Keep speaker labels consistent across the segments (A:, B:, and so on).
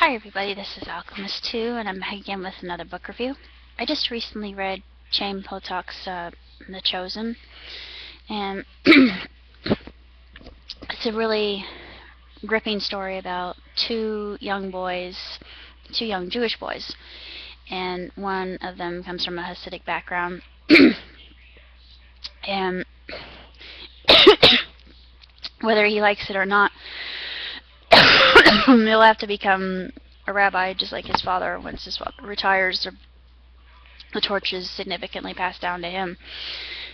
A: Hi everybody, this is Alchemist2, and I'm back again with another book review. I just recently read Chaim Potok's The Chosen, and it's a really gripping story about two young Jewish boys, and one of them comes from a Hassidic background, and whether he likes it or not, he'll have to become a rabbi just like his father. Once his father retires, the torch is significantly passed down to him.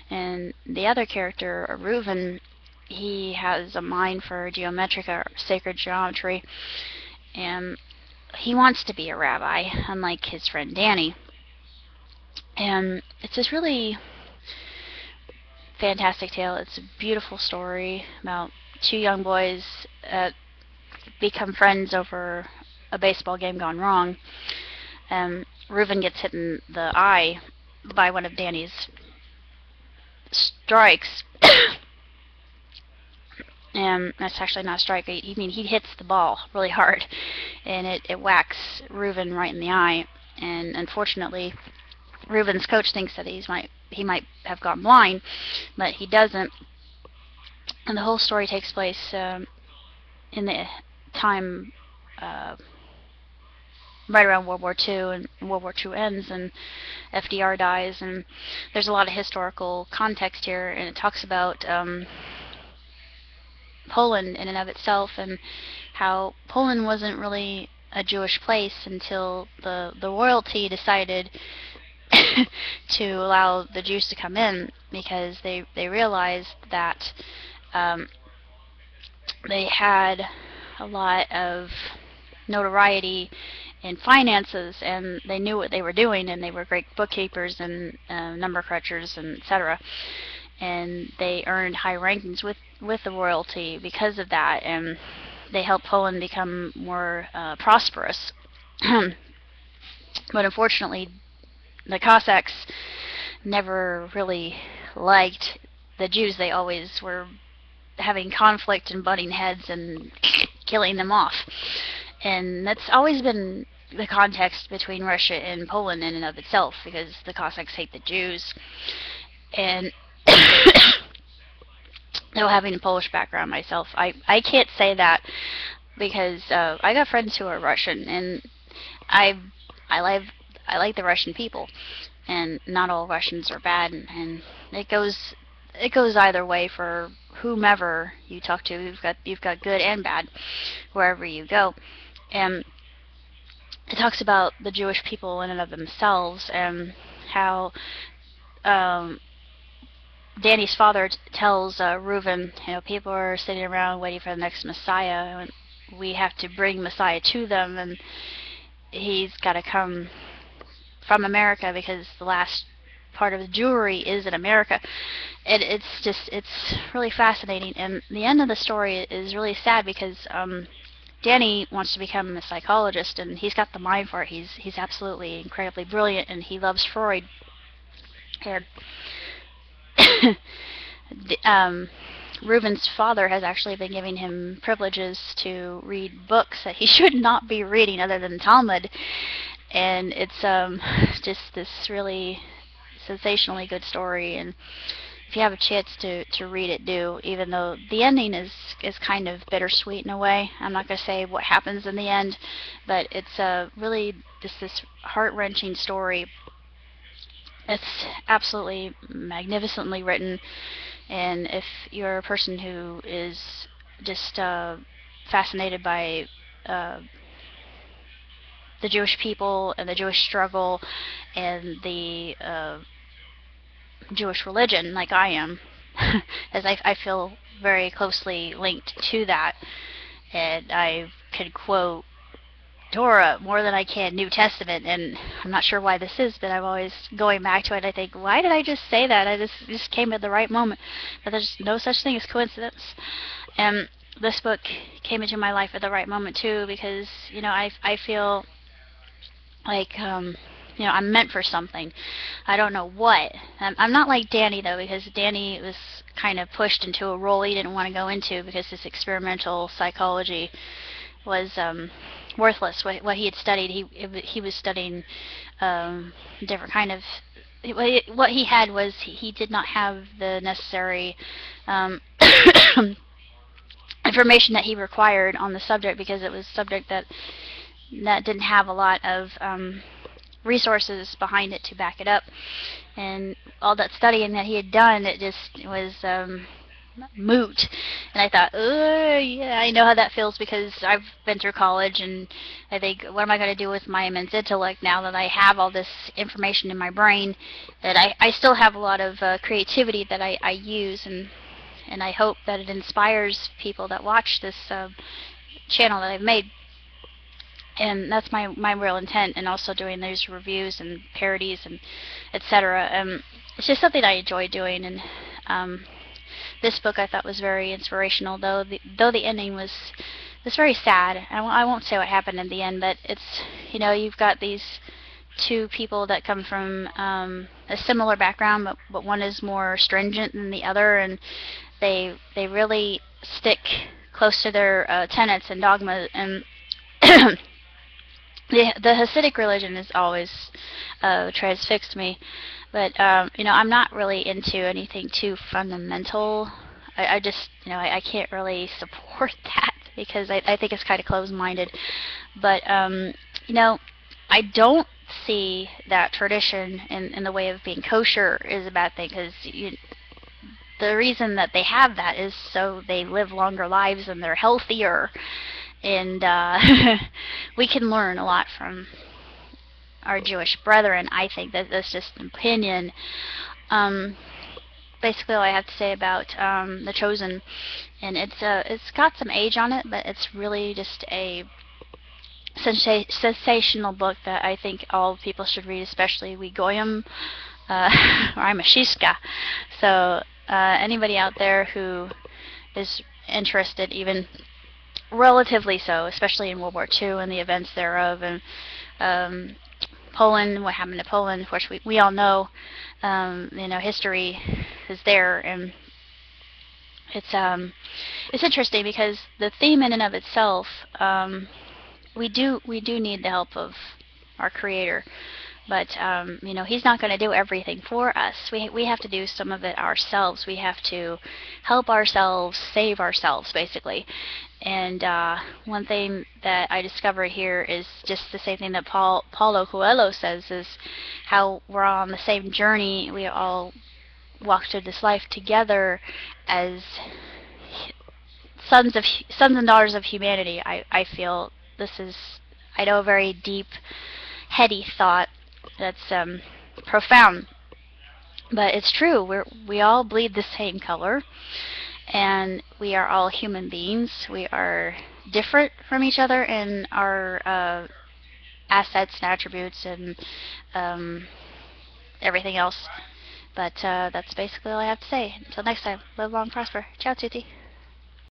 A: And the other character, Reuven, he has a mind for Geometrica, sacred geometry, and he wants to be a rabbi, unlike his friend Danny. And it's this really fantastic tale. It's a beautiful story about two young boys become friends over a baseball game gone wrong. Reuven gets hit in the eye by one of Danny's strikes. And that's actually not a strike. I mean, he hits the ball really hard, and it whacks Reuven right in the eye. And unfortunately, Reuven's coach thinks that he might have gone blind, but he doesn't. And the whole story takes place in the time right around World War II, and World War II ends and FDR dies, and there's a lot of historical context here, and it talks about Poland in and of itself, and how Poland wasn't really a Jewish place until the royalty decided to allow the Jews to come in, because they realized that they had a lot of notoriety in finances, and they knew what they were doing, and they were great bookkeepers and number crunchers, and etc. And they earned high rankings with the royalty because of that, and they helped Poland become more prosperous. But unfortunately, the Cossacks never really liked the Jews. They always were having conflict and butting heads and killing them off. And that's always been the context between Russia and Poland in and of itself, because the Cossacks hate the Jews. And though having a Polish background myself, I can't say that, because I got friends who are Russian, and I like the Russian people, and not all Russians are bad, and it goes either way for whomever you talk to. You've got good and bad wherever you go. And it talks about the Jewish people in and of themselves, and how Danny's father tells Reuven, people are sitting around waiting for the next Messiah, and we have to bring Messiah to them, and he's got to come from America, because the last part of the Jewry is in America. It's really fascinating, and the end of the story is really sad, because Danny wants to become a psychologist, and he's got the mind for it. He's absolutely incredibly brilliant, and he loves Freud. And Reuven's father has actually been giving him privileges to read books that he should not be reading other than Talmud, and it's just this really sensationally good story. And if you have a chance to read it, do, even though the ending is kind of bittersweet in a way. I'm not going to say what happens in the end, but it's really just this heart-wrenching story. It's absolutely magnificently written, and if you're a person who is just fascinated by the Jewish people and the Jewish struggle and the Jewish religion, like I am, as I feel very closely linked to that, and I could quote Torah more than I can New Testament, and I'm not sure why this is, but I'm always going back to it. I think, why did I just say that? I just came at the right moment. But there's no such thing as coincidence. And this book came into my life at the right moment too, because I feel like I'm meant for something. I don't know what. I'm not like Danny, though, because Danny was kind of pushed into a role he didn't want to go into, because his experimental psychology was worthless. What he had studied, he was studying different kind of. What he had was he did not have the necessary information that he required on the subject, because it was a subject that didn't have a lot of resources behind it to back it up, and all that studying that he had done, it just was moot. And I thought, yeah, I know how that feels, because I've been through college, and I think, what am I going to do with my immense intellect now that I have all this information in my brain? That I still have a lot of creativity that I use, and I hope that it inspires people that watch this channel that I've made. And that's my real intent, and also doing those reviews and parodies and etc. It's just something I enjoy doing, and this book I thought was very inspirational, though the ending was very sad. I won't say what happened in the end, but it's, you've got these two people that come from a similar background, but one is more stringent than the other, and they really stick close to their tenets and dogmas. And the Hassidic religion has always transfixed me, but I'm not really into anything too fundamental. I just, I can't really support that, because I think it's kind of closed-minded. But I don't see that tradition in the way of being kosher is a bad thing, because the reason that they have that is so they live longer lives and they're healthier. And we can learn a lot from our Jewish brethren. I think that's just an opinion. Basically, all I have to say about The Chosen, and it's got some age on it, but it's really just a sensational book that I think all people should read, especially we Goyim, or I'm a Shishka. So anybody out there who is interested, even relatively so, especially in World War II and the events thereof, and Poland, what happened to Poland. Of course, we all know, history is there, and it's interesting, because the theme in and of itself, we do need the help of our Creator. But he's not going to do everything for us. We have to do some of it ourselves. We have to help ourselves, save ourselves, basically. And one thing that I discovered here is just the same thing that Paulo Coelho says, is how we're all on the same journey. We all walk through this life together as sons and daughters of humanity. I feel this is, I know, a very deep, heady thought that's profound, but it's true. We all bleed the same color, and we are all human beings. We are different from each other in our assets and attributes and everything else. But that's basically all I have to say. Until next time, live long, prosper. Ciao, tutti.